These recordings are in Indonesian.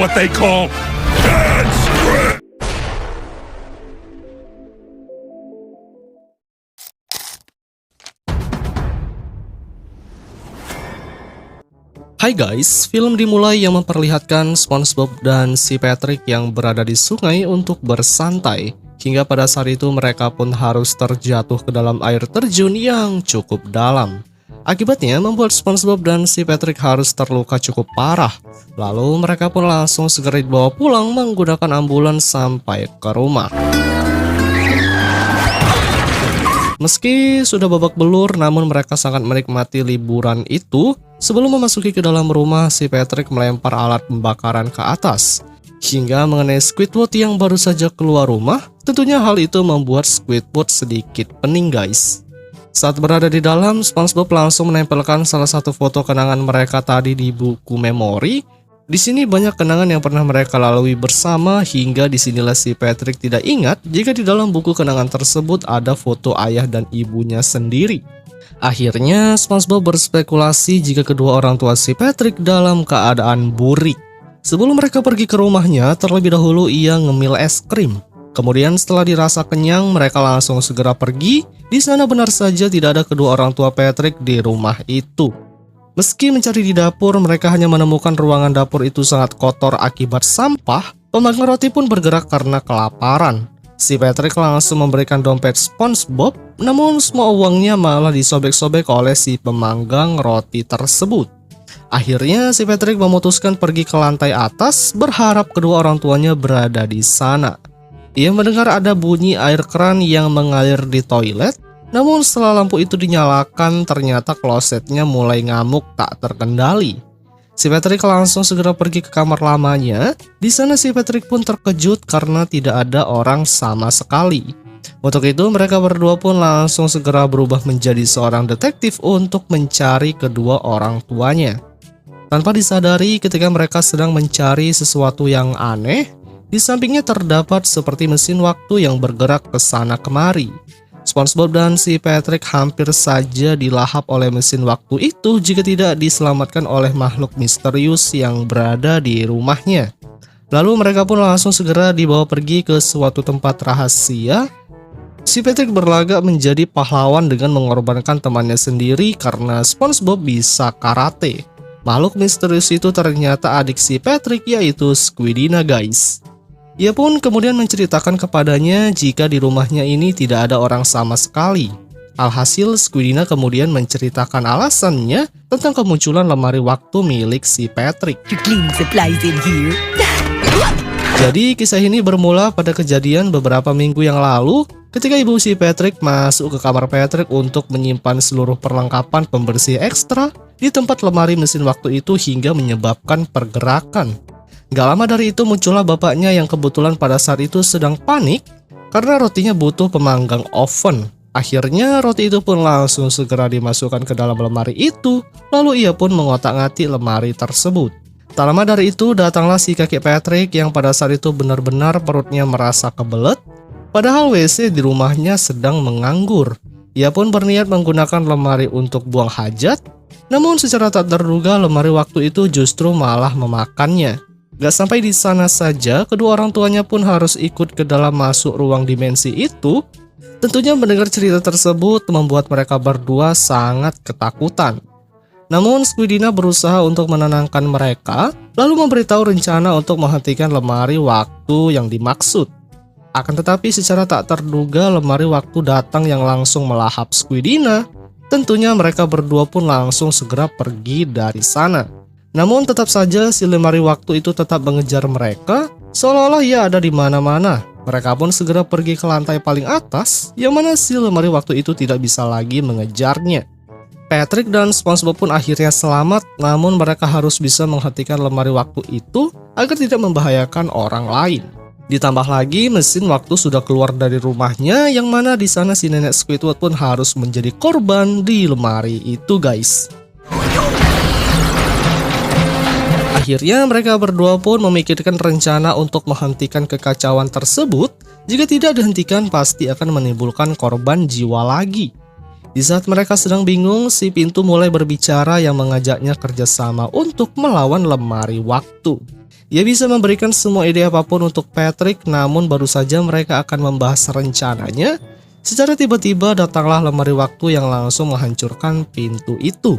what they call bad script. Hai guys, film dimulai yang memperlihatkan SpongeBob dan si Patrick yang berada di sungai untuk bersantai. Hingga pada saat itu mereka pun harus terjatuh ke dalam air terjun yang cukup dalam. Akibatnya membuat SpongeBob dan si Patrick harus terluka cukup parah. Lalu mereka pun langsung segera dibawa pulang menggunakan ambulans sampai ke rumah. Meski sudah babak belur, namun mereka sangat menikmati liburan itu. Sebelum memasuki ke dalam rumah, si Patrick melempar alat pembakaran ke atas hingga mengenai Squidward yang baru saja keluar rumah. Tentunya hal itu membuat Squidward sedikit pening guys. Saat berada di dalam, SpongeBob langsung menempelkan salah satu foto kenangan mereka tadi di buku memori. Di sini banyak kenangan yang pernah mereka lalui bersama, hingga disinilah si Patrick tidak ingat jika di dalam buku kenangan tersebut ada foto ayah dan ibunya sendiri. Akhirnya SpongeBob berspekulasi jika kedua orang tua si Patrick dalam keadaan burik. Sebelum mereka pergi ke rumahnya, terlebih dahulu ia ngemil es krim. Kemudian setelah dirasa kenyang, mereka langsung segera pergi. Di sana benar saja tidak ada kedua orang tua Patrick di rumah itu. Meski mencari di dapur, mereka hanya menemukan ruangan dapur itu sangat kotor akibat sampah. Pemanggang roti pun bergerak karena kelaparan. Si Patrick langsung memberikan dompet SpongeBob, namun semua uangnya malah disobek-sobek oleh si pemanggang roti tersebut. Akhirnya si Patrick memutuskan pergi ke lantai atas, berharap kedua orang tuanya berada di sana. Ia mendengar ada bunyi air keran yang mengalir di toilet. Namun setelah lampu itu dinyalakan, ternyata klosetnya mulai ngamuk tak terkendali. Si Patrick langsung segera pergi ke kamar lamanya. Di sana si Patrick pun terkejut karena tidak ada orang sama sekali. Untuk itu mereka berdua pun langsung segera berubah menjadi seorang detektif untuk mencari kedua orang tuanya. Tanpa disadari ketika mereka sedang mencari sesuatu yang aneh, di sampingnya terdapat seperti mesin waktu yang bergerak ke sana kemari. SpongeBob dan si Patrick hampir saja dilahap oleh mesin waktu itu jika tidak diselamatkan oleh makhluk misterius yang berada di rumahnya. Lalu mereka pun langsung segera dibawa pergi ke suatu tempat rahasia. Si Patrick berlagak menjadi pahlawan dengan mengorbankan temannya sendiri karena SpongeBob bisa karate. Makhluk misterius itu ternyata adik si Patrick, yaitu Squidina guys. Ia pun kemudian menceritakan kepadanya jika di rumahnya ini tidak ada orang sama sekali. Alhasil Squidina kemudian menceritakan alasannya tentang kemunculan lemari waktu milik si Patrick. Jadi kisah ini bermula pada kejadian beberapa minggu yang lalu ketika ibu si Patrick masuk ke kamar Patrick untuk menyimpan seluruh perlengkapan pembersih ekstra di tempat lemari mesin waktu itu hingga menyebabkan pergerakan. Gak lama dari itu muncullah bapaknya yang kebetulan pada saat itu sedang panik karena rotinya butuh pemanggang oven. Akhirnya roti itu pun langsung segera dimasukkan ke dalam lemari itu, lalu ia pun mengotak-ngatik lemari tersebut. Tak lama dari itu datanglah si kakek Patrick yang pada saat itu benar-benar perutnya merasa kebelet, padahal WC di rumahnya sedang menganggur. Ia pun berniat menggunakan lemari untuk buang hajat, namun secara tak terduga lemari waktu itu justru malah memakannya. Gak sampai di sana saja, kedua orang tuanya pun harus ikut ke dalam masuk ruang dimensi itu. Tentunya mendengar cerita tersebut membuat mereka berdua sangat ketakutan. Namun Squidina berusaha untuk menenangkan mereka, lalu memberitahu rencana untuk menghentikan lemari waktu yang dimaksud. Akan tetapi secara tak terduga lemari waktu datang yang langsung melahap Squidina. Tentunya mereka berdua pun langsung segera pergi dari sana. Namun tetap saja si lemari waktu itu tetap mengejar mereka, seolah-olah ia ada di mana-mana. Mereka pun segera pergi ke lantai paling atas, yang mana si lemari waktu itu tidak bisa lagi mengejarnya. Patrick dan SpongeBob pun akhirnya selamat, namun mereka harus bisa menghentikan lemari waktu itu agar tidak membahayakan orang lain. Ditambah lagi mesin waktu sudah keluar dari rumahnya, yang mana di sana si nenek Squidward pun harus menjadi korban di lemari itu guys. Akhirnya mereka berdua pun memikirkan rencana untuk menghentikan kekacauan tersebut. Jika tidak dihentikan pasti akan menimbulkan korban jiwa lagi. Di saat mereka sedang bingung, si pintu mulai berbicara yang mengajaknya kerjasama untuk melawan lemari waktu. Ia bisa memberikan semua ide apapun untuk Patrick, namun baru saja mereka akan membahas rencananya, secara tiba-tiba datanglah lemari waktu yang langsung menghancurkan pintu itu.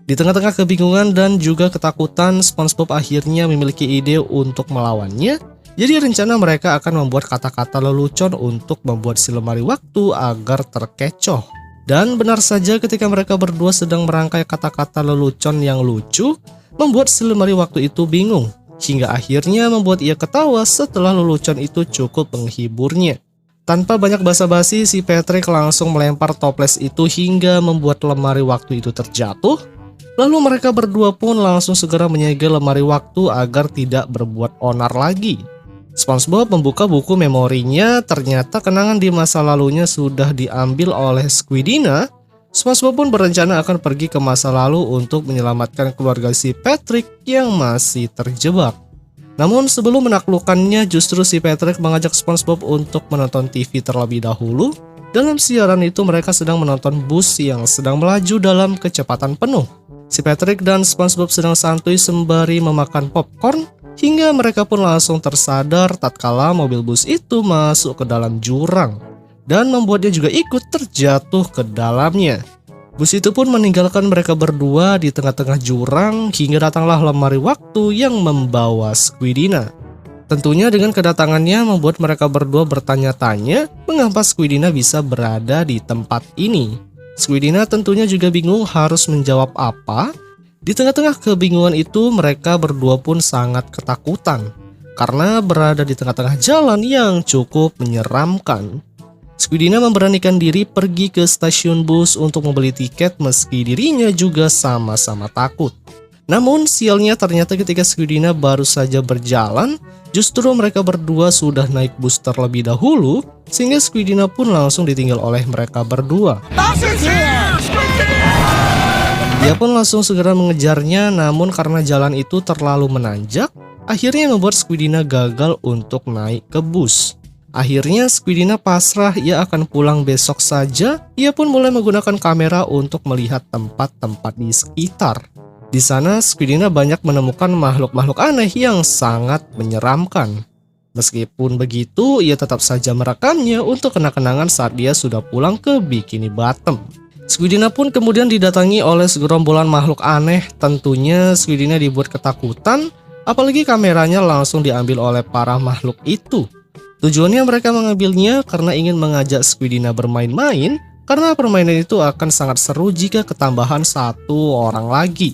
Di tengah-tengah kebingungan dan juga ketakutan, SpongeBob akhirnya memiliki ide untuk melawannya. Jadi rencana mereka akan membuat kata-kata lelucon untuk membuat si lemari waktu agar terkecoh. Dan benar saja ketika mereka berdua sedang merangkai kata-kata lelucon yang lucu, membuat si lemari waktu itu bingung. Hingga akhirnya membuat ia ketawa setelah lelucon itu cukup menghiburnya. Tanpa banyak basa-basi, si Patrick langsung melempar toples itu hingga membuat lemari waktu itu terjatuh. Lalu mereka berdua pun langsung segera menyegel lemari waktu agar tidak berbuat onar lagi. SpongeBob membuka buku memorinya, ternyata kenangan di masa lalunya sudah diambil oleh Squidina. SpongeBob pun berencana akan pergi ke masa lalu untuk menyelamatkan keluarga si Patrick yang masih terjebak. Namun sebelum menaklukkannya, justru si Patrick mengajak SpongeBob untuk menonton TV terlebih dahulu. Dalam siaran itu mereka sedang menonton bus yang sedang melaju dalam kecepatan penuh. Si Patrick dan SpongeBob sedang santuy sembari memakan popcorn, hingga mereka pun langsung tersadar tatkala mobil bus itu masuk ke dalam jurang. Dan membuatnya juga ikut terjatuh ke dalamnya. Bus itu pun meninggalkan mereka berdua di tengah-tengah jurang hingga datanglah lemari waktu yang membawa Squidina. Tentunya dengan kedatangannya membuat mereka berdua bertanya-tanya mengapa Squidina bisa berada di tempat ini. Squidina tentunya juga bingung harus menjawab apa. Di tengah-tengah kebingungan itu mereka berdua pun sangat ketakutan karena berada di tengah-tengah jalan yang cukup menyeramkan. Squidina memberanikan diri pergi ke stasiun bus untuk membeli tiket meski dirinya juga sama-sama takut. Namun sialnya ternyata ketika Squidina baru saja berjalan, justru mereka berdua sudah naik bus terlebih dahulu, sehingga Squidina pun langsung ditinggal oleh mereka berdua. Dia pun langsung segera mengejarnya, namun karena jalan itu terlalu menanjak, akhirnya membuat Squidina gagal untuk naik ke bus. Akhirnya Squidina pasrah, ia akan pulang besok saja. Ia pun mulai menggunakan kamera untuk melihat tempat-tempat di sekitar. Di sana Squidina banyak menemukan makhluk-makhluk aneh yang sangat menyeramkan. Meskipun begitu, ia tetap saja merekamnya untuk kenang-kenangan saat dia sudah pulang ke Bikini Bottom. Squidina pun kemudian didatangi oleh segerombolan makhluk aneh. Tentunya Squidina dibuat ketakutan, apalagi kameranya langsung diambil oleh para makhluk itu. Tujuannya mereka mengambilnya karena ingin mengajak Squidina bermain-main, karena permainan itu akan sangat seru jika ketambahan satu orang lagi.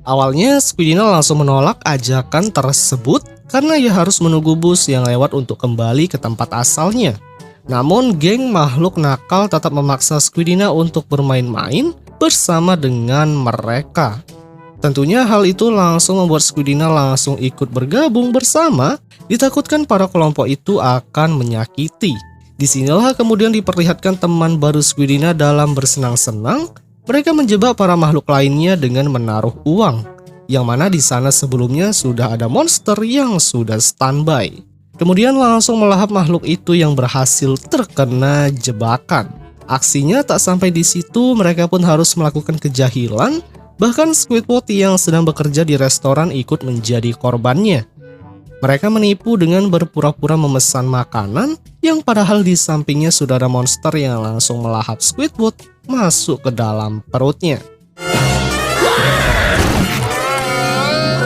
Awalnya Squidina langsung menolak ajakan tersebut karena ia harus menunggu bus yang lewat untuk kembali ke tempat asalnya. Namun geng makhluk nakal tetap memaksa Squidina untuk bermain-main bersama dengan mereka. Tentunya hal itu langsung membuat Squidina langsung ikut bergabung bersama. Ditakutkan para kelompok itu akan menyakiti. Disinilah kemudian diperlihatkan teman baru Squidina dalam bersenang-senang. Mereka menjebak para makhluk lainnya dengan menaruh uang, yang mana di sana sebelumnya sudah ada monster yang sudah standby. Kemudian langsung melahap makhluk itu yang berhasil terkena jebakan. Aksinya tak sampai di situ, mereka pun harus melakukan kejahilan. Bahkan Squidward yang sedang bekerja di restoran ikut menjadi korbannya. Mereka menipu dengan berpura-pura memesan makanan yang padahal di sampingnya sudah ada monster yang langsung melahap Squidward masuk ke dalam perutnya.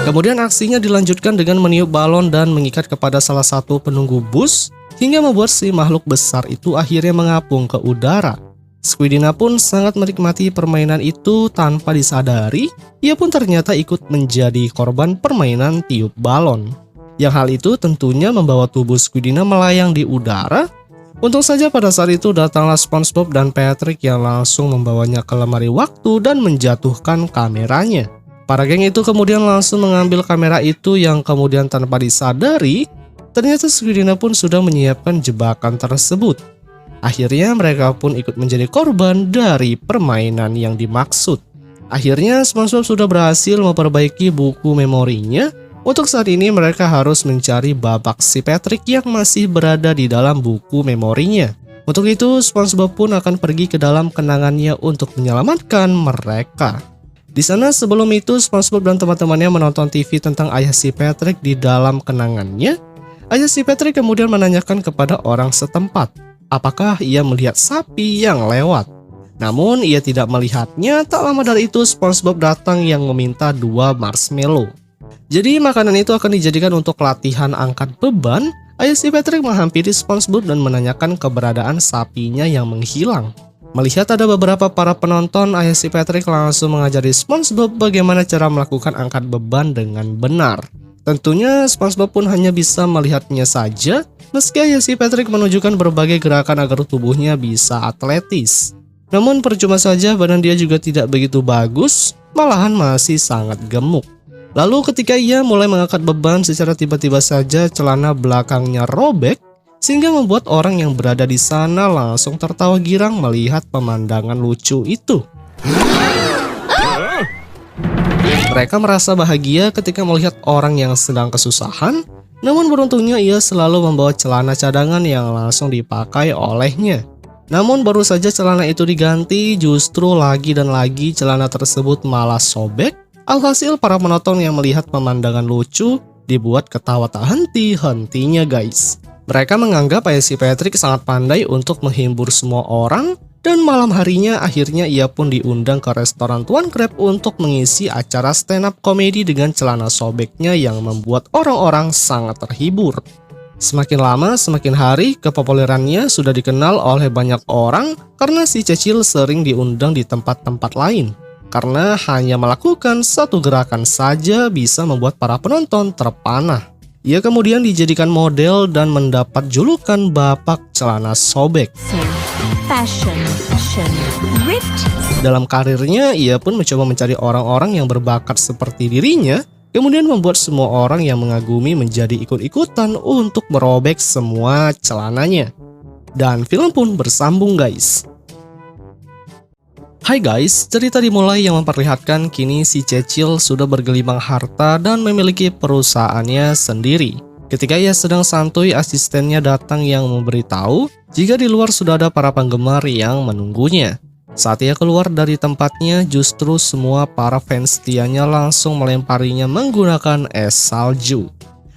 Kemudian aksinya dilanjutkan dengan meniup balon dan mengikat kepada salah satu penunggu bus hingga membuat si makhluk besar itu akhirnya mengapung ke udara. Squidina pun sangat menikmati permainan itu tanpa disadari, ia pun ternyata ikut menjadi korban permainan tiup balon. Yang hal itu tentunya membawa tubuh Squidina melayang di udara. Untung saja pada saat itu datanglah SpongeBob dan Patrick yang langsung membawanya ke lemari waktu dan menjatuhkan kameranya. Para geng itu kemudian langsung mengambil kamera itu yang kemudian tanpa disadari, ternyata Squidina pun sudah menyiapkan jebakan tersebut. Akhirnya mereka pun ikut menjadi korban dari permainan yang dimaksud. Akhirnya SpongeBob sudah berhasil memperbaiki buku memorinya. Untuk saat ini mereka harus mencari babak si Patrick yang masih berada di dalam buku memorinya. Untuk itu SpongeBob pun akan pergi ke dalam kenangannya untuk menyelamatkan mereka. Di sana sebelum itu SpongeBob dan teman-temannya menonton TV tentang ayah si Patrick di dalam kenangannya. Ayah si Patrick kemudian menanyakan kepada orang setempat, apakah ia melihat sapi yang lewat. Namun ia tidak melihatnya. Tak lama dari itu SpongeBob datang yang meminta 2 marshmallow. Jadi makanan itu akan dijadikan untuk latihan angkat beban. Ayah si Patrick menghampiri SpongeBob dan menanyakan keberadaan sapinya yang menghilang. Melihat ada beberapa para penonton, ayah si Patrick langsung mengajari SpongeBob bagaimana cara melakukan angkat beban dengan benar. Tentunya SpongeBob pun hanya bisa melihatnya saja, meski ayah si Patrick menunjukkan berbagai gerakan agar tubuhnya bisa atletis. Namun percuma saja, badan dia juga tidak begitu bagus, malahan masih sangat gemuk. Lalu ketika ia mulai mengangkat beban, secara tiba-tiba saja celana belakangnya robek, sehingga membuat orang yang berada di sana langsung tertawa girang melihat pemandangan lucu itu. Mereka merasa bahagia ketika melihat orang yang sedang kesusahan, namun beruntungnya ia selalu membawa celana cadangan yang langsung dipakai olehnya. Namun baru saja celana itu diganti, justru lagi dan lagi celana tersebut malah sobek. Alhasil para penonton yang melihat pemandangan lucu dibuat ketawa tak henti-hentinya guys. Mereka menganggap ayah si Patrick sangat pandai untuk menghibur semua orang, dan malam harinya akhirnya ia pun diundang ke restoran Tuan Crab untuk mengisi acara stand up komedi dengan celana sobeknya yang membuat orang-orang sangat terhibur. Semakin lama, semakin hari, kepopulerannya sudah dikenal oleh banyak orang karena si Cecil sering diundang di tempat-tempat lain. Karena hanya melakukan satu gerakan saja bisa membuat para penonton terpanah. Ia kemudian dijadikan model dan mendapat julukan Bapak Celana Sobek. Dalam karirnya, ia pun mencoba mencari orang-orang yang berbakat seperti dirinya, kemudian membuat semua orang yang mengagumi menjadi ikut-ikutan untuk merobek semua celananya. Dan film pun bersambung guys. Hai guys, cerita dimulai yang memperlihatkan kini si Cecil sudah bergelimang harta dan memiliki perusahaannya sendiri. Ketika ia sedang santuy, asistennya datang yang memberitahu jika di luar sudah ada para penggemar yang menunggunya. Saat ia keluar dari tempatnya, justru semua para fans setianya langsung melemparinya menggunakan es salju.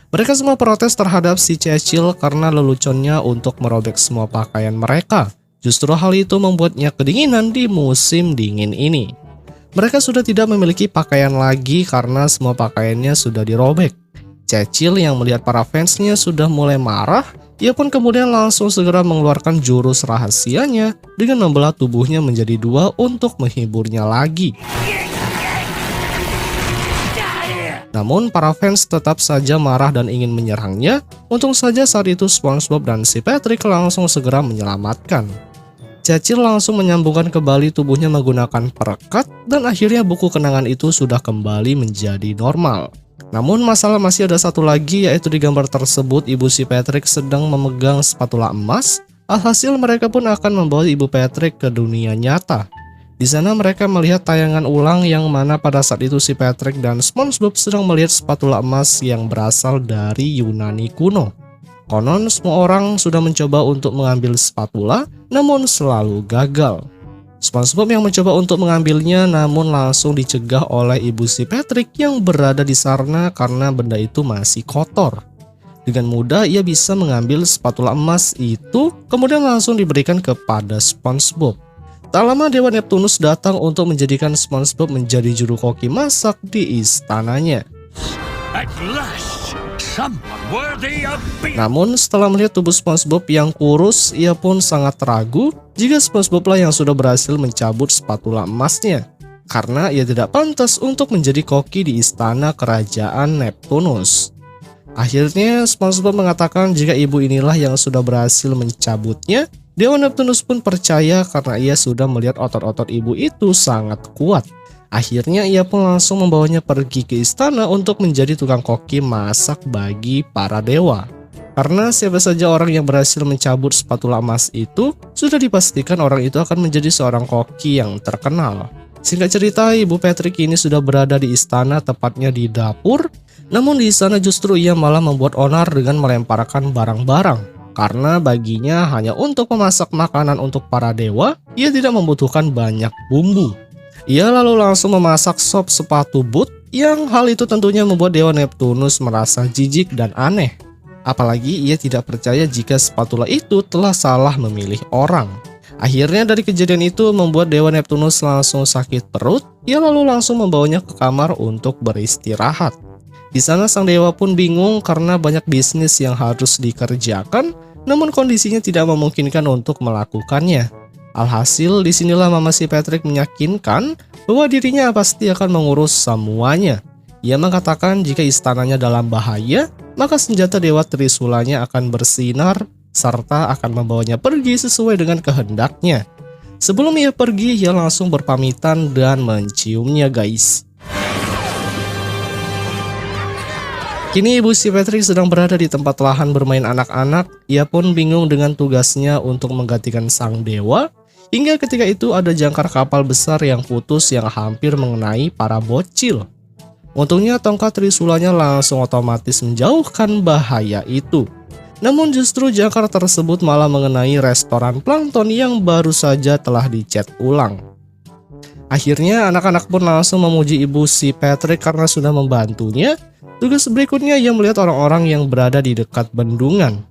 Mereka semua protes terhadap si Cecil karena leluconnya untuk merobek semua pakaian mereka. Justru hal itu membuatnya kedinginan di musim dingin ini. Mereka sudah tidak memiliki pakaian lagi karena semua pakaiannya sudah dirobek. Cecil yang melihat para fansnya sudah mulai marah, ia pun kemudian langsung segera mengeluarkan jurus rahasianya dengan membelah tubuhnya menjadi 2 untuk menghiburnya lagi. Namun para fans tetap saja marah dan ingin menyerangnya. Untung saja saat itu SpongeBob dan si Patrick langsung segera menyelamatkan. Cecil langsung menyambungkan kembali tubuhnya menggunakan perekat dan akhirnya buku kenangan itu sudah kembali menjadi normal. Namun masalah masih ada satu lagi, yaitu di gambar tersebut ibu si Patrick sedang memegang spatula emas. Alhasil mereka pun akan membawa ibu Patrick ke dunia nyata. Di sana mereka melihat tayangan ulang yang mana pada saat itu si Patrick dan SpongeBob sedang melihat spatula emas yang berasal dari Yunani kuno. Konon semua orang sudah mencoba untuk mengambil spatula, namun selalu gagal. SpongeBob yang mencoba untuk mengambilnya namun langsung dicegah oleh ibu si Patrick yang berada di sana karena benda itu masih kotor. Dengan mudah ia bisa mengambil spatula emas itu, kemudian langsung diberikan kepada SpongeBob. Tak lama Dewa Neptunus datang untuk menjadikan SpongeBob menjadi juru koki masak di istananya. At last, someone worthy of being. Namun setelah melihat tubuh SpongeBob yang kurus, ia pun sangat ragu jika SpongeBob lah yang sudah berhasil mencabut spatula emasnya. Karena ia tidak pantas untuk menjadi koki di istana kerajaan Neptunus. Akhirnya SpongeBob mengatakan jika ibu inilah yang sudah berhasil mencabutnya. Dewa Neptunus pun percaya karena ia sudah melihat otot-otot ibu itu sangat kuat. Akhirnya ia pun langsung membawanya pergi ke istana untuk menjadi tukang koki masak bagi para dewa. Karena siapa saja orang yang berhasil mencabut spatula emas itu, sudah dipastikan orang itu akan menjadi seorang koki yang terkenal. Singkat cerita, ibu Patrick ini sudah berada di istana, tepatnya di dapur. Namun di sana justru ia malah membuat onar dengan melemparkan barang-barang. Karena baginya hanya untuk memasak makanan untuk para dewa, ia tidak membutuhkan banyak bumbu. Ia lalu langsung memasak sop sepatu boot, yang hal itu tentunya membuat Dewa Neptunus merasa jijik dan aneh. Apalagi ia tidak percaya jika spatula itu telah salah memilih orang. Akhirnya dari kejadian itu membuat Dewa Neptunus langsung sakit perut. Ia lalu langsung membawanya ke kamar untuk beristirahat. Di sana sang dewa pun bingung karena banyak bisnis yang harus dikerjakan, namun kondisinya tidak memungkinkan untuk melakukannya. Alhasil disinilah mama si Patrick meyakinkan bahwa dirinya pasti akan mengurus semuanya. Ia mengatakan jika istananya dalam bahaya, maka senjata Dewa Trisulanya akan bersinar serta akan membawanya pergi sesuai dengan kehendaknya. Sebelum ia pergi, ia langsung berpamitan dan menciumnya guys. Kini ibu si Patrick sedang berada di tempat lahan bermain anak-anak. Ia pun bingung dengan tugasnya untuk menggantikan sang dewa. Hingga ketika itu ada jangkar kapal besar yang putus yang hampir mengenai para bocil. Untungnya tongkat Trisulanya langsung otomatis menjauhkan bahaya itu. Namun justru jangkar tersebut malah mengenai restoran plankton yang baru saja telah dicat ulang. Akhirnya anak-anak pun langsung memuji ibu si Patrick karena sudah membantunya. Tugas berikutnya ia melihat orang-orang yang berada di dekat bendungan.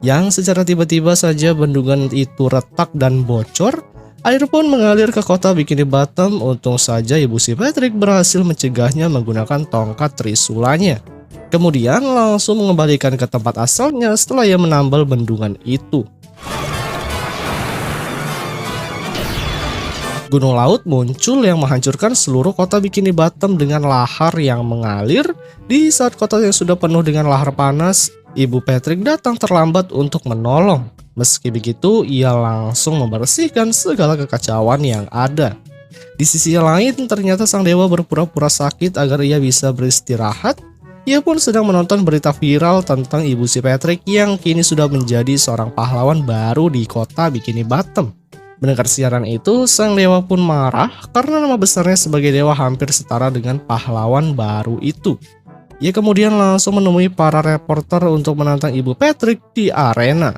Yang secara tiba-tiba saja bendungan itu retak dan bocor, air pun mengalir ke kota Bikini Bottom. Untung saja ibu si Patrick berhasil mencegahnya menggunakan tongkat Trisulanya. Kemudian langsung mengembalikan ke tempat asalnya setelah ia menambal bendungan itu. Gunung laut muncul yang menghancurkan seluruh kota Bikini Bottom dengan lahar yang mengalir. Di saat kota yang sudah penuh dengan lahar panas, Ibu Patrick datang terlambat untuk menolong. Meski begitu, ia langsung membersihkan segala kekacauan yang ada. Di sisi lain, ternyata sang dewa berpura-pura sakit agar ia bisa beristirahat. Ia pun sedang menonton berita viral tentang ibu si Patrick yang kini sudah menjadi seorang pahlawan baru di kota Bikini Bottom. Mendengar siaran itu, sang dewa pun marah karena nama besarnya sebagai dewa hampir setara dengan pahlawan baru itu. Ia kemudian langsung menemui para reporter untuk menantang ibu Patrick di arena.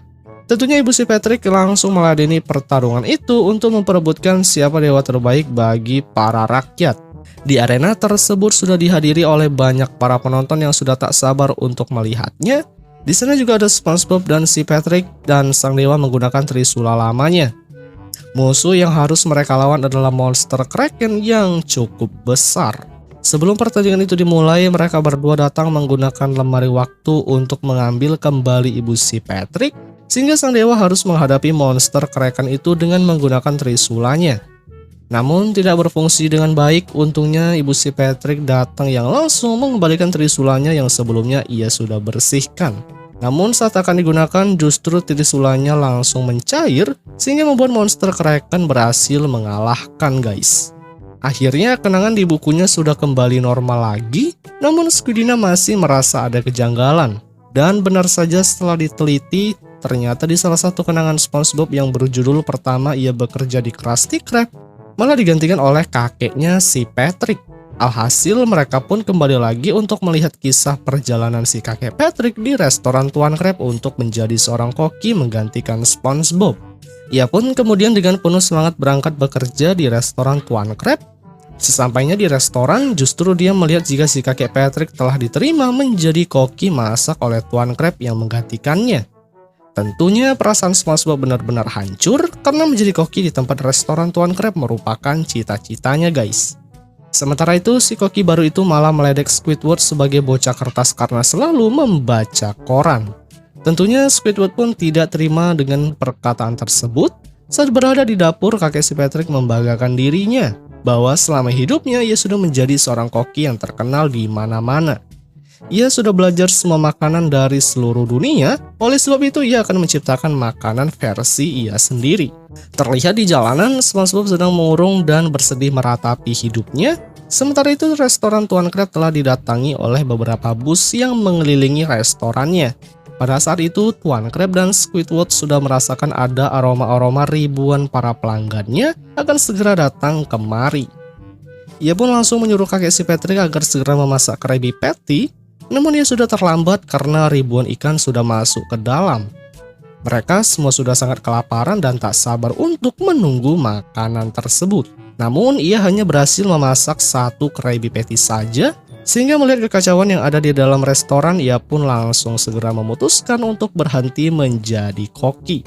Tentunya ibu si Patrick langsung meladeni pertarungan itu untuk memperebutkan siapa dewa terbaik bagi para rakyat. Di arena tersebut sudah dihadiri oleh banyak para penonton yang sudah tak sabar untuk melihatnya. Di sana juga ada SpongeBob dan si Patrick dan sang dewa menggunakan trisula lamanya. Musuh yang harus mereka lawan adalah monster Kraken yang cukup besar. Sebelum pertandingan itu dimulai, mereka berdua datang menggunakan lemari waktu untuk mengambil kembali ibu si Patrick, sehingga sang dewa harus menghadapi monster Kraken itu dengan menggunakan trisulanya. Namun tidak berfungsi dengan baik, untungnya ibu si Patrick datang yang langsung mengembalikan trisulanya yang sebelumnya ia sudah bersihkan. Namun saat akan digunakan, justru trisulanya langsung mencair, sehingga membuat monster Kraken berhasil mengalahkan guys. Akhirnya kenangan di bukunya sudah kembali normal lagi, namun Squidina masih merasa ada kejanggalan. Dan benar saja setelah diteliti, ternyata di salah satu kenangan SpongeBob yang berjudul pertama ia bekerja di Krusty Krab, malah digantikan oleh kakeknya si Patrick. Alhasil mereka pun kembali lagi untuk melihat kisah perjalanan si kakek Patrick di restoran Tuan Krab untuk menjadi seorang koki menggantikan SpongeBob. Ia pun kemudian dengan penuh semangat berangkat bekerja di restoran Tuan Krab. Sesampainya di restoran, justru dia melihat jika si kakek Patrick telah diterima menjadi koki masak oleh Tuan Krab yang menggantikannya. Tentunya perasaan SpongeBob benar-benar hancur karena menjadi koki di tempat restoran Tuan Krab merupakan cita-citanya guys. Sementara itu, si koki baru itu malah meledek Squidward sebagai bocah kertas karena selalu membaca koran. Tentunya Squidward pun tidak terima dengan perkataan tersebut. Saat berada di dapur, kakek si Patrick membanggakan dirinya bahwa selama hidupnya ia sudah menjadi seorang koki yang terkenal di mana-mana. Ia sudah belajar semua makanan dari seluruh dunia, oleh sebab itu ia akan menciptakan makanan versi ia sendiri. Terlihat di jalanan, SpongeBob sedang mengurung dan bersedih meratapi hidupnya. Sementara itu, restoran Tuan Krab telah didatangi oleh beberapa bus yang mengelilingi restorannya. Pada saat itu, Tuan Krab dan Squidward sudah merasakan ada aroma-aroma ribuan para pelanggannya akan segera datang kemari. Ia pun langsung menyuruh kakek si Patrick agar segera memasak Krabby Patty, namun ia sudah terlambat karena ribuan ikan sudah masuk ke dalam. Mereka semua sudah sangat kelaparan dan tak sabar untuk menunggu makanan tersebut. Namun ia hanya berhasil memasak satu Krabby Patty saja, sehingga melihat kekacauan yang ada di dalam restoran, ia pun langsung segera memutuskan untuk berhenti menjadi koki.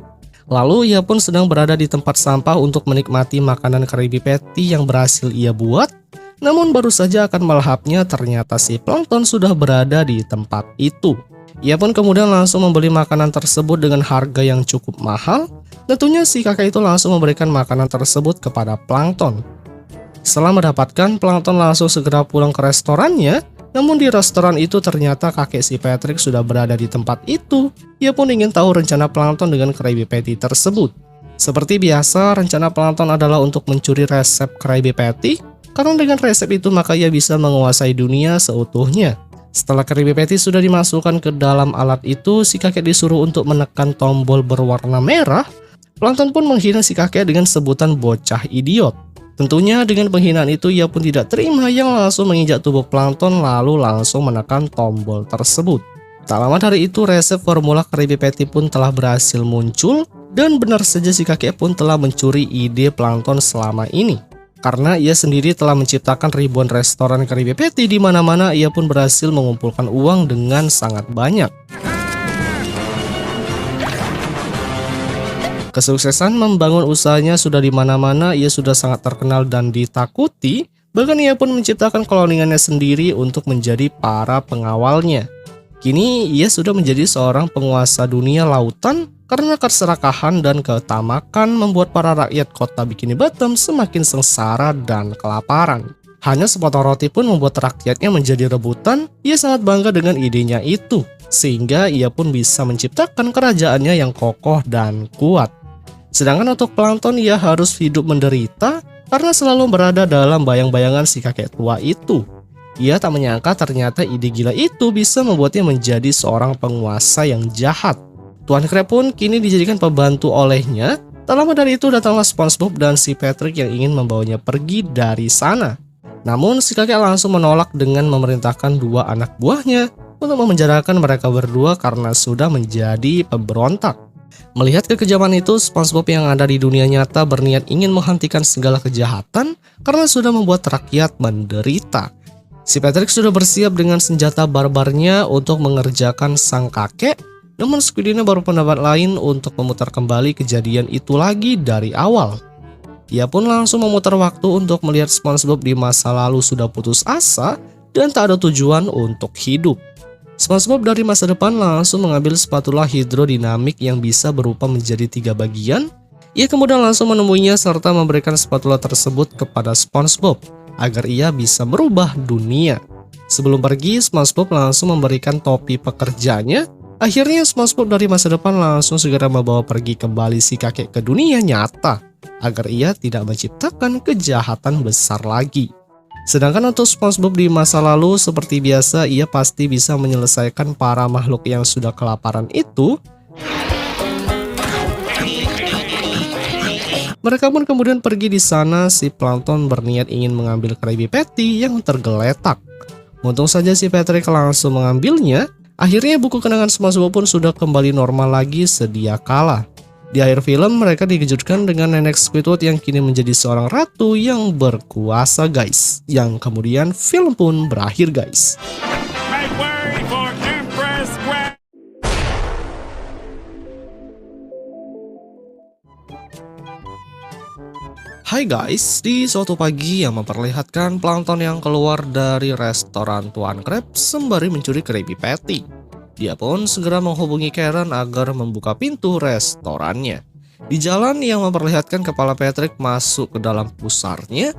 Lalu ia pun sedang berada di tempat sampah untuk menikmati makanan Krabby Patty yang berhasil ia buat. Namun baru saja akan melahapnya, ternyata si plankton sudah berada di tempat itu. Ia pun kemudian langsung membeli makanan tersebut dengan harga yang cukup mahal. Tentunya si kakek itu langsung memberikan makanan tersebut kepada plankton. Setelah mendapatkan, plankton langsung segera pulang ke restorannya. Namun di restoran itu ternyata kakek si Patrick sudah berada di tempat itu. Ia pun ingin tahu rencana plankton dengan Krabby Patty tersebut. Seperti biasa, rencana plankton adalah untuk mencuri resep Krabby Patty, karena dengan resep itu maka ia bisa menguasai dunia seutuhnya. Setelah Krabby Patty sudah dimasukkan ke dalam alat itu, si kakek disuruh untuk menekan tombol berwarna merah. Plankton pun menghina si kakek dengan sebutan bocah idiot. Tentunya dengan penghinaan itu ia pun tidak terima, yang langsung menginjak tubuh plankton lalu langsung menekan tombol tersebut. Tak lama dari itu resep formula Krabby Patty pun telah berhasil muncul, dan benar saja si kakek pun telah mencuri ide plankton selama ini. Karena ia sendiri telah menciptakan ribuan restoran Krabby Patty di mana-mana, ia pun berhasil mengumpulkan uang dengan sangat banyak. Kesuksesan membangun usahanya sudah di mana-mana, ia sudah sangat terkenal dan ditakuti. Bahkan ia pun menciptakan koloniannya sendiri untuk menjadi para pengawalnya. Kini ia sudah menjadi seorang penguasa dunia lautan karena keserakahan dan ketamakan membuat para rakyat kota Bikini Bottom semakin sengsara dan kelaparan. Hanya sepotong roti pun membuat rakyatnya menjadi rebutan. Ia sangat bangga dengan idenya itu, sehingga ia pun bisa menciptakan kerajaannya yang kokoh dan kuat. Sedangkan untuk plankton, ia harus hidup menderita karena selalu berada dalam bayang-bayangan si kakek tua itu. Ia tak menyangka ternyata ide gila itu bisa membuatnya menjadi seorang penguasa yang jahat. Tuan Crab pun kini dijadikan pembantu olehnya. Tak lama dari itu datanglah SpongeBob dan si Patrick yang ingin membawanya pergi dari sana. Namun si kakek langsung menolak dengan memerintahkan dua anak buahnya untuk memenjarakan mereka berdua karena sudah menjadi pemberontak. Melihat kekejaman itu, SpongeBob yang ada di dunia nyata berniat ingin menghentikan segala kejahatan karena sudah membuat rakyat menderita. Si Patrick sudah bersiap dengan senjata barbarnya untuk mengerjakan sang kakek, namun Squidina baru pendapat lain untuk memutar kembali kejadian itu lagi dari awal. Ia pun langsung memutar waktu untuk melihat SpongeBob di masa lalu sudah putus asa dan tak ada tujuan untuk hidup. SpongeBob dari masa depan langsung mengambil spatula hidrodinamik yang bisa berupa menjadi 3 bagian. Ia kemudian langsung menemuinya serta memberikan spatula tersebut kepada SpongeBob agar ia bisa merubah dunia. Sebelum pergi, SpongeBob langsung memberikan topi pekerjanya. Akhirnya SpongeBob dari masa depan langsung segera membawa pergi kembali si kakek ke dunia nyata agar ia tidak menciptakan kejahatan besar lagi. Sedangkan untuk SpongeBob di masa lalu, seperti biasa ia pasti bisa menyelesaikan para makhluk yang sudah kelaparan itu. Mereka pun kemudian pergi di sana. Si plankton berniat ingin mengambil Krabby Patty yang tergeletak. Untung saja si Patrick langsung mengambilnya. Akhirnya buku kenangan SpongeBob pun sudah kembali normal lagi sedia kala. Di akhir film mereka dikejutkan dengan nenek Squidward yang kini menjadi seorang ratu yang berkuasa guys. Yang kemudian film pun berakhir guys. Hai guys, di suatu pagi yang memperlihatkan plankton yang keluar dari restoran Tuan Crab sembari mencuri Krabby Patty. Dia pun segera menghubungi Karen agar membuka pintu restorannya. Di jalan yang memperlihatkan kepala Patrick masuk ke dalam pusarnya.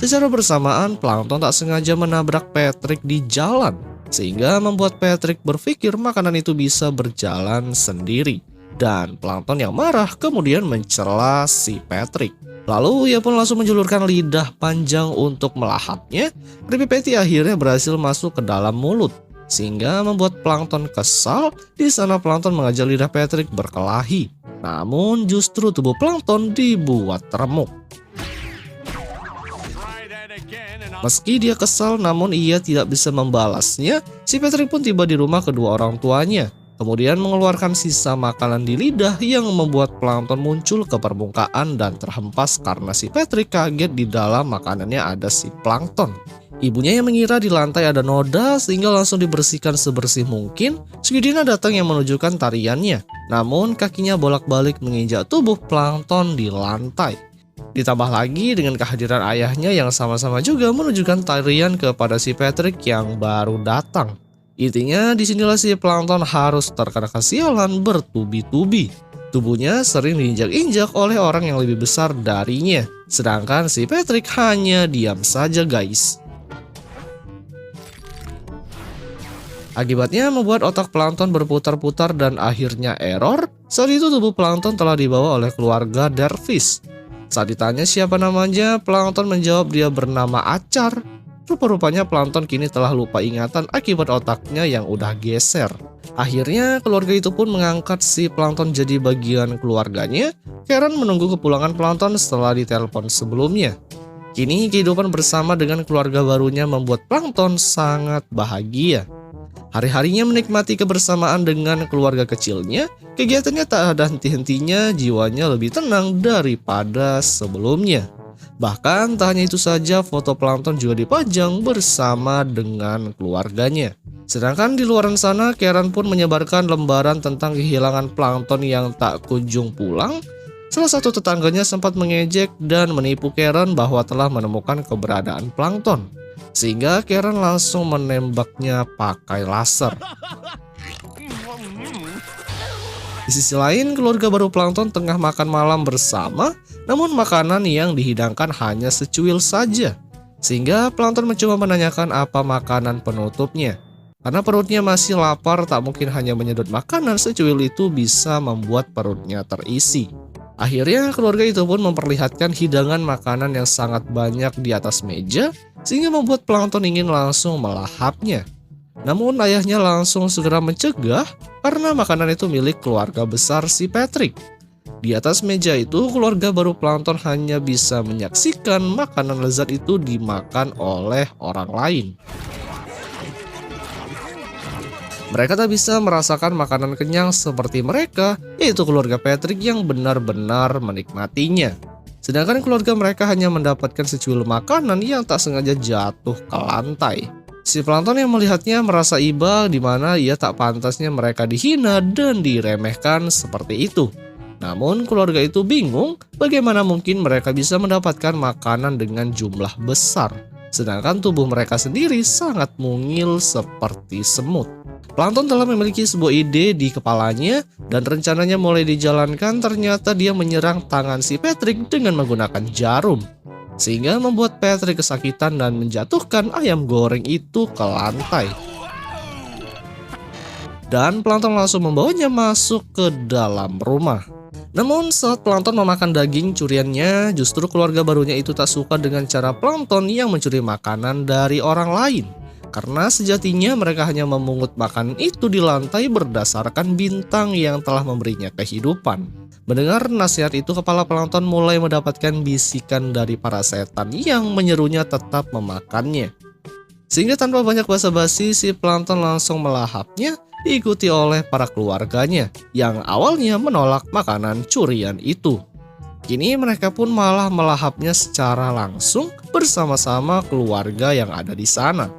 Secara bersamaan, plankton tak sengaja menabrak Patrick di jalan, sehingga membuat Patrick berpikir makanan itu bisa berjalan sendiri. Dan plankton yang marah kemudian mencela si Patrick. Lalu ia pun langsung menjulurkan lidah panjang untuk melahapnya. Krabby Patty akhirnya berhasil masuk ke dalam mulut, sehingga membuat plankton kesal. Di sana plankton mengajak lidah Patrick berkelahi. Namun justru tubuh plankton dibuat remuk. Meski dia kesal, namun ia tidak bisa membalasnya. Si Patrick pun tiba di rumah kedua orang tuanya. kemudian mengeluarkan sisa makanan di lidah yang membuat plankton muncul ke permukaan dan terhempas karena si Patrick kaget di dalam makanannya ada si plankton. Ibunya yang mengira di lantai ada noda sehingga langsung dibersihkan sebersih mungkin. Squidina datang yang menunjukkan tariannya, namun kakinya bolak-balik menginjak tubuh plankton di lantai. Ditambah lagi dengan kehadiran ayahnya yang sama-sama juga menunjukkan tarian kepada si Patrick yang baru datang. Intinya disinilah si plankton harus terkena kesialan bertubi-tubi. Tubuhnya sering diinjak-injak oleh orang yang lebih besar darinya, sedangkan si Patrick hanya diam saja guys. Akibatnya membuat otak plankton berputar-putar dan akhirnya error. Saat itu tubuh plankton telah dibawa oleh keluarga Dervis. Saat ditanya siapa namanya, plankton menjawab dia bernama Acar. Rupa-rupanya plankton kini telah lupa ingatan akibat otaknya yang udah geser. Akhirnya keluarga itu pun mengangkat si plankton jadi bagian keluarganya. Karen menunggu kepulangan plankton setelah ditelepon sebelumnya. Kini kehidupan bersama dengan keluarga barunya membuat plankton sangat bahagia. Hari-harinya menikmati kebersamaan dengan keluarga kecilnya, kegiatannya tak ada henti-hentinya, jiwanya lebih tenang daripada sebelumnya. Bahkan tak hanya itu saja, foto plankton juga dipajang bersama dengan keluarganya. Sedangkan di luar sana, Karen pun menyebarkan lembaran tentang kehilangan plankton yang tak kunjung pulang. Salah satu tetangganya sempat mengejek dan menipu Karen bahwa telah menemukan keberadaan plankton. Sehingga Karen langsung menembaknya pakai laser. Di sisi lain, keluarga baru plankton tengah makan malam bersama, namun makanan yang dihidangkan hanya secuil saja. Sehingga plankton mencoba menanyakan apa makanan penutupnya. Karena perutnya masih lapar, tak mungkin hanya menyedot makanan secuil itu bisa membuat perutnya terisi. Akhirnya keluarga itu pun memperlihatkan hidangan makanan yang sangat banyak di atas meja, sehingga membuat plankton ingin langsung melahapnya. Namun ayahnya langsung segera mencegah karena makanan itu milik keluarga besar si Patrick. Di atas meja itu keluarga baru plankton hanya bisa menyaksikan makanan lezat itu dimakan oleh orang lain. Mereka tak bisa merasakan makanan kenyang seperti mereka, yaitu keluarga Patrick yang benar-benar menikmatinya. Sedangkan keluarga mereka hanya mendapatkan secuil makanan yang tak sengaja jatuh ke lantai. Si plankton yang melihatnya merasa iba di mana ia tak pantasnya mereka dihina dan diremehkan seperti itu. Namun keluarga itu bingung bagaimana mungkin mereka bisa mendapatkan makanan dengan jumlah besar. Sedangkan tubuh mereka sendiri sangat mungil seperti semut. Plankton telah memiliki sebuah ide di kepalanya dan rencananya mulai dijalankan. Ternyata dia menyerang tangan si Patrick dengan menggunakan jarum. Sehingga membuat Patrick kesakitan dan menjatuhkan ayam goreng itu ke lantai. Dan plankton langsung membawanya masuk ke dalam rumah. Namun saat plankton memakan daging curiannya, justru keluarga barunya itu tak suka dengan cara plankton yang mencuri makanan dari orang lain. Karena sejatinya mereka hanya memungut makanan itu di lantai berdasarkan bintang yang telah memberinya kehidupan. Mendengar nasihat itu, kepala plankton mulai mendapatkan bisikan dari para setan yang menyerunya tetap memakannya. Sehingga tanpa banyak basa-basi, si plankton langsung melahapnya, diikuti oleh para keluarganya yang awalnya menolak makanan curian itu. Kini mereka pun malah melahapnya secara langsung bersama-sama keluarga yang ada di sana.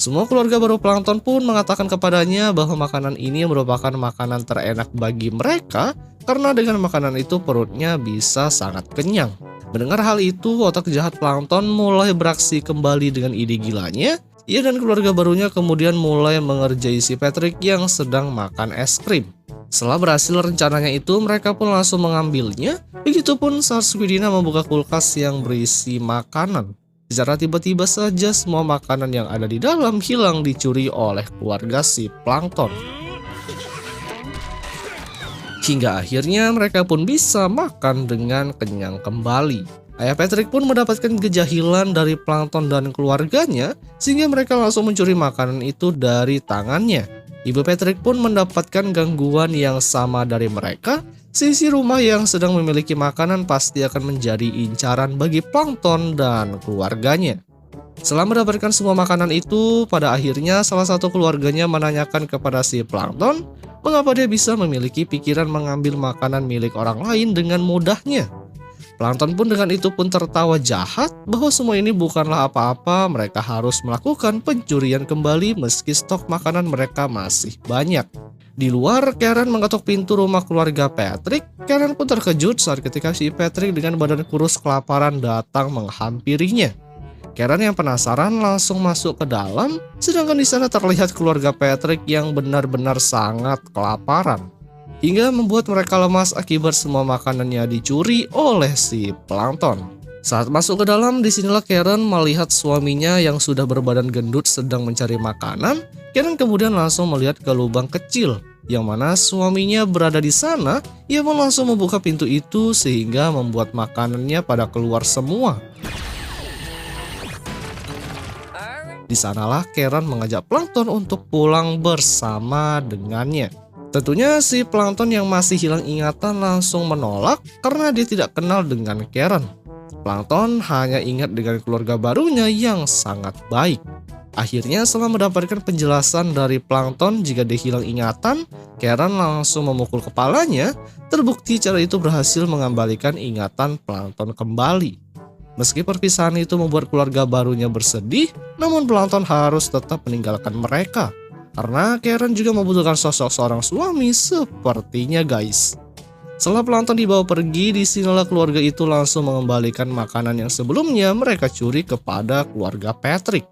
Semua keluarga baru plankton pun mengatakan kepadanya bahwa makanan ini merupakan makanan terenak bagi mereka karena dengan makanan itu perutnya bisa sangat kenyang. Mendengar hal itu, otak jahat plankton mulai beraksi kembali dengan ide gilanya. Ia dan keluarga barunya kemudian mulai mengerjai si Patrick yang sedang makan es krim. Setelah berhasil rencananya itu, mereka pun langsung mengambilnya. Begitupun saat Squidina membuka kulkas yang berisi makanan. Secara tiba-tiba saja semua makanan yang ada di dalam hilang dicuri oleh keluarga si plankton. Hingga akhirnya mereka pun bisa makan dengan kenyang kembali. Ayah Patrick pun mendapatkan kejahilan dari plankton dan keluarganya, sehingga mereka langsung mencuri makanan itu dari tangannya. Ibu Patrick pun mendapatkan gangguan yang sama dari mereka. Sisi rumah yang sedang memiliki makanan pasti akan menjadi incaran bagi plankton dan keluarganya. Setelah mendapatkan semua makanan itu, pada akhirnya salah satu keluarganya menanyakan kepada si plankton mengapa dia bisa memiliki pikiran mengambil makanan milik orang lain dengan mudahnya. Plankton pun dengan itu pun tertawa jahat bahwa semua ini bukanlah apa-apa, mereka harus melakukan pencurian kembali meski stok makanan mereka masih banyak. Di luar, Karen mengetuk pintu rumah keluarga Patrick. Karen pun terkejut saat ketika si Patrick dengan badan kurus kelaparan datang menghampirinya. Karen yang penasaran langsung masuk ke dalam, sedangkan di sana terlihat keluarga Patrick yang benar-benar sangat kelaparan, hingga membuat mereka lemas akibat semua makanannya dicuri oleh si Plankton. Saat masuk ke dalam, disinilah Karen melihat suaminya yang sudah berbadan gendut sedang mencari makanan. Karen kemudian langsung melihat ke lubang kecil, yang mana suaminya berada di sana. Ia pun langsung membuka pintu itu sehingga membuat makanannya pada keluar semua. Di sanalah Karen mengajak Plankton untuk pulang bersama dengannya. Tentunya si Plankton yang masih hilang ingatan langsung menolak karena dia tidak kenal dengan Karen. Plankton hanya ingat dengan keluarga barunya yang sangat baik. Akhirnya setelah mendapatkan penjelasan dari Plankton jika dia hilang ingatan, Karen langsung memukul kepalanya. Terbukti cara itu berhasil mengembalikan ingatan Plankton kembali. Meski perpisahan itu membuat keluarga barunya bersedih, namun Plankton harus tetap meninggalkan mereka. Karena Karen juga membutuhkan sosok seorang suami sepertinya guys. Setelah Plankton dibawa pergi, disinilah keluarga itu langsung mengembalikan makanan yang sebelumnya mereka curi kepada keluarga Patrick.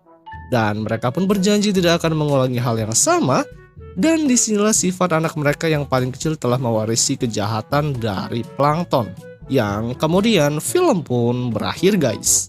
Dan mereka pun berjanji tidak akan mengulangi hal yang sama. Dan disinilah sifat anak mereka yang paling kecil telah mewarisi kejahatan dari Plankton. Yang kemudian film pun berakhir guys.